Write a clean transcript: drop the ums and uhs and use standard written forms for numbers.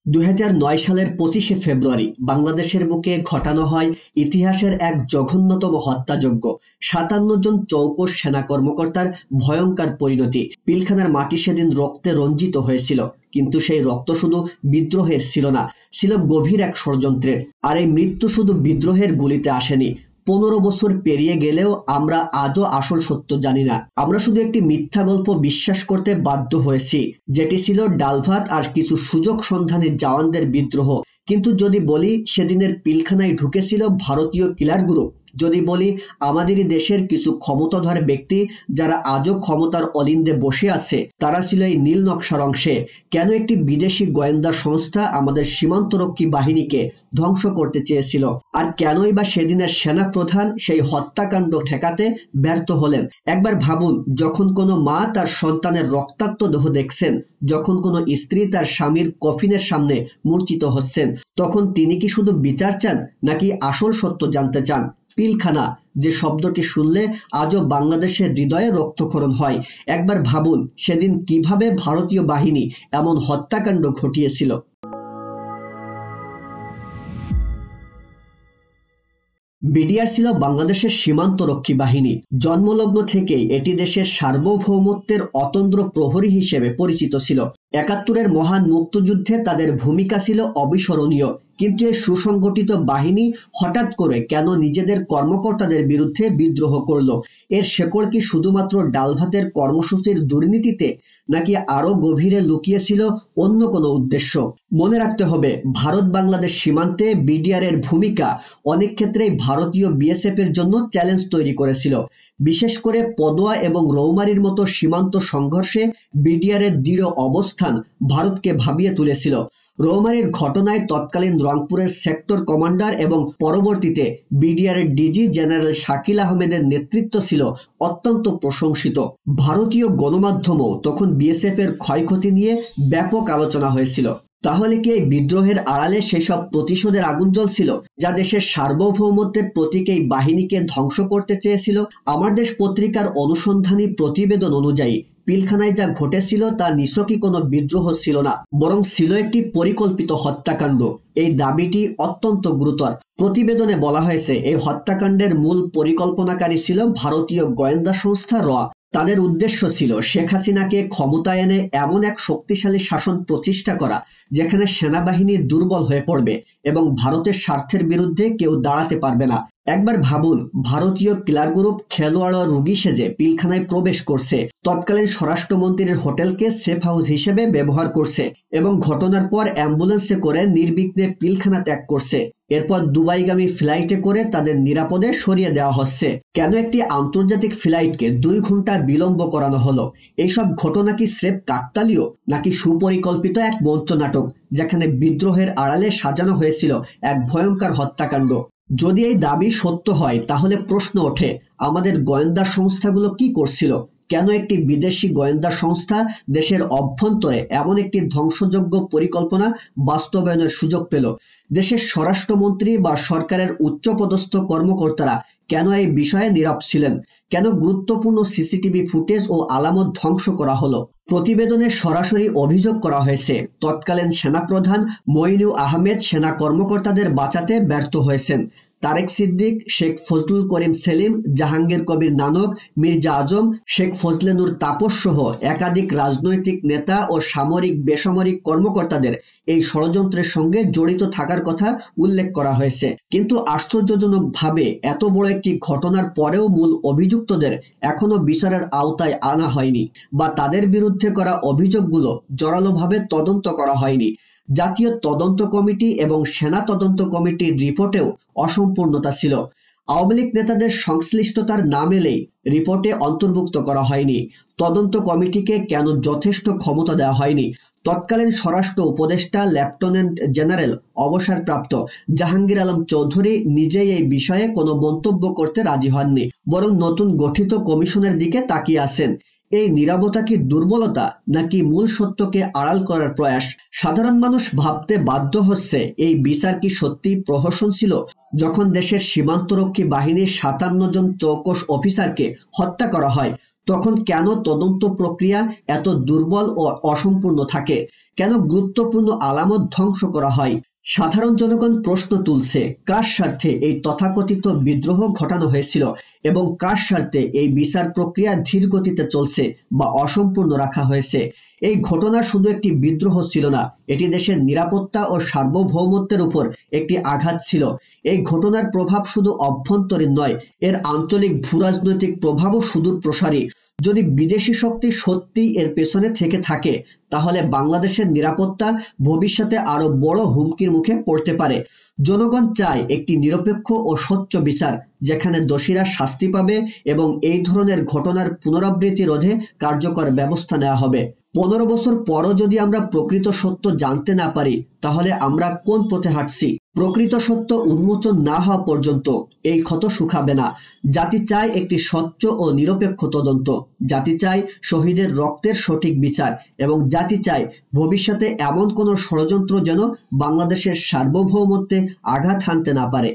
২০০৯ সালের ২৫শে ফেব্রুয়ারি বাংলাদেশের বুকে ঘটানো হয় ইতিহাসের এক জঘন্যতম হত্যাযজ্ঞ। ৫৭ জন চৌকস সেনা কর্মকর্তার ভয়ঙ্কর পরিণতি। পিলখানার মাটি সেদিন রক্তে রঞ্জিত হয়েছিল, কিন্তু সেই রক্ত শুধু বিদ্রোহের ছিল না, ছিল গভীর এক ষড়যন্ত্রের। আর এই মৃত্যু শুধু বিদ্রোহের গুলিতে আসেনি। ১৫ বছর পেরিয়ে গেলেও আমরা আজও আসল সত্য জানি না। আমরা শুধু একটি মিথ্যা গল্প বিশ্বাস করতে বাধ্য হয়েছি, যেটি ছিল ডাল ভাত আর কিছু সুযোগ সন্ধানী জওয়ানদের বিদ্রোহ। কিন্তু যদি বলি সেদিনের পিলখানায় ঢুকেছিল ভারতীয় কিলার গ্রুপ, যদি বলি আমাদেরই দেশের কিছু ক্ষমতাধর ব্যক্তি যারা আজও ক্ষমতার অলিন্দে বসে আছে, তারা ছিল এই নীল নকশার অংশে। কেন একটি বিদেশি গোয়েন্দা সংস্থা আমাদের সীমান্তরক্ষী বাহিনীকে ধ্বংস করতে চেয়েছিল? আর কেনই বা সেদিনের সেনা প্রধান সেই হত্যাকাণ্ড ঠেকাতে ব্যর্থ হলেন? একবার ভাবুন, যখন কোনো মা তার সন্তানের রক্তাক্ত দেহ দেখছেন, যখন কোনো স্ত্রী তার স্বামীর কফিনের সামনে মূর্ছিত হচ্ছেন, তখন তিনি কি শুধু বিচার চান, নাকি আসল সত্য জানতে চান? পিলখানা যে শব্দটি শুনলে আজও বাংলাদেশের হৃদয়ে রক্তক্ষরণ হয়। একবার ভাবুন, সেদিন কিভাবে ভারতীয় বাহিনী এমন হত্যাকাণ্ড ঘটিয়েছিল। বিডিআর ছিল বাংলাদেশের সীমান্তরক্ষী বাহিনী। জন্মলগ্ন থেকেই এটি দেশের সার্বভৌমত্বের অতন্দ্র প্রহরী হিসেবে পরিচিত ছিল। ৭১-এর মহান মুক্তিযুদ্ধে তাদের ভূমিকা ছিল অবিস্মরণীয়। কিন্তু এই সুসংগঠিত বাহিনী হঠাৎ করে কেন নিজেদের কর্মকর্তাদের বিরুদ্ধে বিদ্রোহ করলো? এর শেকড় কি শুধুমাত্র ডাল ভাতের কর্মসূচির দুর্নীতিতে, নাকি আরো গভীরে লুকিয়েছিল অন্য কোনো উদ্দেশ্য? মনে রাখতে হবে, ভারত বাংলাদেশ সীমান্তে বিডিআর এর ভূমিকা অনেক ক্ষেত্রেই ভারতীয় বিএসএফ এর জন্য চ্যালেঞ্জ তৈরি করেছিল। বিশেষ করে পদোয়া এবং রৌমারীর মতো সীমান্ত সংঘর্ষে বিডিআর এর দৃঢ় অবস্থান ভারতকে ভাবিয়ে তুলেছিল। রৌমারীর ঘটনায় তৎকালীন রংপুরের সেক্টর কমান্ডার এবং পরবর্তীতে বিডিআর এর ডিজি জেনারেল শাকিল আহমেদের নেতৃত্ব ছিল অত্যন্ত প্রশংসিত। ভারতীয় গণমাধ্যমও তখন বিএসএফ এর ক্ষয়ক্ষতি নিয়ে ব্যাপক আলোচনা হয়েছিল। তাহলে কি এই বিদ্রোহের আড়ালে সেসব প্রতিশোধের আগুন জ্বলছিল, যা দেশের সার্বভৌমত্বের প্রতীক এই বাহিনীকে ধ্বংস করতে চেয়েছিল? আমার দেশ পত্রিকার অনুসন্ধানী প্রতিবেদন অনুযায়ী পিলখানায় যা ঘটেছিল তা নিছকই কোনো বিদ্রোহ ছিল না, বরং ছিল একটি পরিকল্পিত হত্যাকাণ্ড। এই দাবিটি অত্যন্ত গুরুতর। প্রতিবেদনে বলা হয়েছে, এই হত্যাকাণ্ডের মূল পরিকল্পনাকারী ছিল ভারতীয় গোয়েন্দা সংস্থা র। তাদের উদ্দেশ্য ছিল শেখ হাসিনাকে ক্ষমতায় এনে এমন এক শক্তিশালী শাসন প্রতিষ্ঠা করা, যেখানে সেনাবাহিনী দুর্বল হয়ে পড়বে এবং ভারতের স্বার্থের বিরুদ্ধে কেউ দাঁড়াতে পারবে না। একবার ভাবুন, ভারতীয় কিলার গ্রুপ খেলোয়াড় রুগী সেজে পিলখানায় প্রবেশ করছে, তৎকালীন স্বরাষ্ট্রমন্ত্রীর হোটেলকে সেফ হাউস হিসেবে ব্যবহার করছে এবং ঘটনার পর অ্যাম্বুলেন্সে করে নির্বিঘ্নে পিলখানা ত্যাগ করছে। এরপর দুবাইগামী ফ্লাইটে করে তাদের নিরাপদে সরিয়ে দেওয়া হচ্ছে। কেন একটি আন্তর্জাতিক ফ্লাইটকে ২ ঘন্টা বিলম্ব করানো হলো? এইসব ঘটনা কি স্রেফ কাকতালীয়, নাকি সুপরিকল্পিত এক মঞ্চনাটক, যেখানে বিদ্রোহের আড়ালে সাজানো হয়েছিল এক ভয়ঙ্কর হত্যাকাণ্ড? যদি এই দাবি সত্য হয়, তাহলে প্রশ্ন ওঠে, আমাদের গোয়েন্দা সংস্থাগুলো কি করছিল? কেন একটি বিদেশি গোয়েন্দা সংস্থা দেশের অভ্যন্তরে এমন একটি ধ্বংসযোগ্য পরিকল্পনা বাস্তবায়নের সুযোগ পেল? দেশের স্বরাষ্ট্রমন্ত্রী বা সরকারের উচ্চপদস্থ কর্মকর্তারা কেন এই বিষয়ে নীরব ছিলেন? কেন গুরুত্বপূর্ণ সিসিটিভি ফুটেজ ও আলামত ধ্বংস করা হলো? প্রতিবেদনে সরাসরি অভিযোগ করা হয়েছে, তৎকালীন সেনাপ্রধান মইনুল আহমেদ সেনা কর্মকর্তাদের বাঁচাতে ব্যর্থ হয়েছেন। তারেক সিদ্দিক, শেখ ফজলুল করিম সেলিম, জাহাঙ্গীর কবির নানক, মির্জা আজম, শেখ ফজলে নূর তাপস সহ একাধিক রাজনৈতিক নেতা ও সামরিক বেসামরিক কর্মকর্তাদের এই ষড়যন্ত্রের সঙ্গে জড়িত থাকার কথা উল্লেখ করা হয়েছে। কিন্তু আশ্চর্যজনকভাবে এত বড় একটি ঘটনার পরেও মূল অভিযুক্তদের এখনো বিচারের আওতায় আনা হয়নি, বা তাদের বিরুদ্ধে করা অভিযোগগুলো জোরালোভাবে তদন্ত করা হয়নি। জাতীয় তদন্ত কমিটি এবং সেনা তদন্ত কমিটির রিপোর্টেও অসম্পূর্ণতা ছিল। আওয়ামী লীগ নেতাদের সংশ্লিষ্টতার নাম এলেই রিপোর্টে অন্তর্ভুক্ত করা হয়নি। তদন্ত কমিটিকে কেন যথেষ্ট ক্ষমতা দেওয়া হয়নি? তৎকালীন স্বরাষ্ট্র উপদেষ্টা লেফটেন্যান্ট জেনারেল অবসরপ্রাপ্ত জাহাঙ্গীর আলম চৌধুরী নিজেই এই বিষয়ে কোনো মন্তব্য করতে রাজি হননি, বরং নতুন গঠিত কমিশনের দিকে তাকিয়ে আছেন। এই নীরবতা কি দুর্বলতা, নাকি মূল সত্যকে আড়াল করার প্রয়াস? সাধারণ মানুষ ভাবতে বাধ্য হচ্ছে, এই বিচার কি সত্যিই প্রহসন ছিল? যখন দেশের সীমান্তরক্ষী বাহিনীর ৫৭ জন চৌকস অফিসারকে হত্যা করা হয়, তখন কেন তদন্ত প্রক্রিয়া এত দুর্বল ও অসম্পূর্ণ থাকে? কেন গুরুত্বপূর্ণ আলামত ধ্বংস করা হয়? সাধারণ জনগণ প্রশ্ন তুলছে, কার স্বার্থে এই তথাকথিত বিদ্রোহ ঘটানো হয়েছিল এবং কার স্বার্থে এই বিচার প্রক্রিয়া ধীর গতিতে চলছে বা অসম্পূর্ণ রাখা হয়েছে? এই ঘটনা শুধু একটি বিদ্রোহ ছিল না, এটি দেশের নিরাপত্তা ও সার্বভৌমত্বের উপর একটি আঘাত ছিল। এই ঘটনার প্রভাব শুধু অভ্যন্তরীণ নয়, এর আঞ্চলিক ভূরাজনৈতিক প্রভাবও সুদূর প্রসারী। যদি বিদেশি শক্তি সত্যিই এর পেছনে থেকে থাকে, তাহলে বাংলাদেশের নিরাপত্তা ভবিষ্যতে আরো বড় হুমকির মুখে পড়তে পারে। জনগণ চায় একটি নিরপেক্ষ ও স্বচ্ছ বিচার, যেখানে দোষীরা শাস্তি পাবে এবং এই ধরনের ঘটনার পুনরাবৃত্তি রোধে কার্যকর ব্যবস্থা নেওয়া হবে। 15 বছর পরও যদি আমরা প্রকৃত সত্য জানতে না পারি, তাহলে আমরা কোন পথে হাঁটছি? প্রকৃত সত্য উন্মোচন না হওয়া পর্যন্ত এই ক্ষত শুকাবে না। জাতি চায় একটি স্বচ্ছ ও নিরপেক্ষ তদন্ত, জাতি চায় শহীদের রক্তের সঠিক বিচার, এবং জাতি চায় ভবিষ্যতে এমন কোনো ষড়যন্ত্র যেন বাংলাদেশের সার্বভৌমত্বে আঘাত হানতে না পারে।